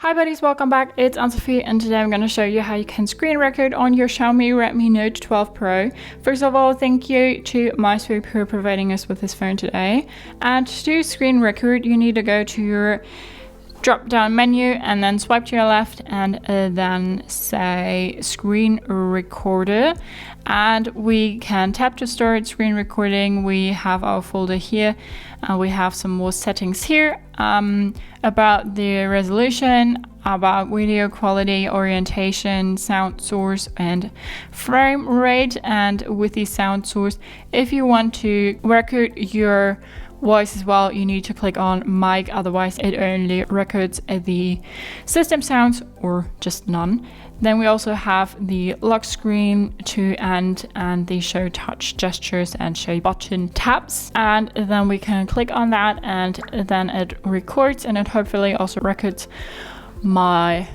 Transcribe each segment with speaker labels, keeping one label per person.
Speaker 1: Hi buddies, welcome back. It's Anne-Sophie and today I'm going to show you how you can screen record on your Xiaomi Redmi Note 12 Pro. First of all, thank you to MySweep for providing us with this phone today. And to do screen record, you need to go to your drop down menu and then swipe to your left and then say screen recorder, and we can tap to start screen recording. We have our folder here and we have some more settings here about the resolution, about video quality, orientation, sound source and frame rate. And with the sound source, if you want to record your voice as well, you need to click on mic, otherwise it only records the system sounds or just none. Then we also have the lock screen to end and the show touch gestures and show button taps, and then we can click on that and then it records, and it hopefully also records my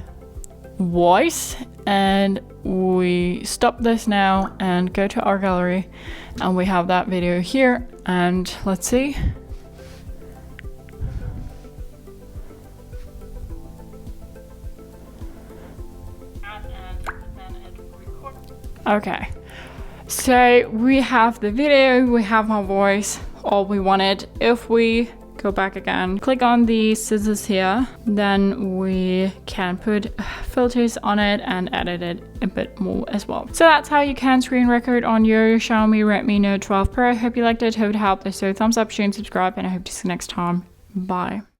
Speaker 1: voice. And we stop this now and go to our gallery and we have that video here, and let's see. Okay, so we have the video, we have my voice, all we wanted. If we go back again, click on the scissors here, then we can put filters on it and edit it a bit more as well. So that's how you can screen record on your Xiaomi Redmi Note 12 Pro. Hope you liked it, hope it helped. If so, thumbs up, share and subscribe, and I hope to see you next time. Bye.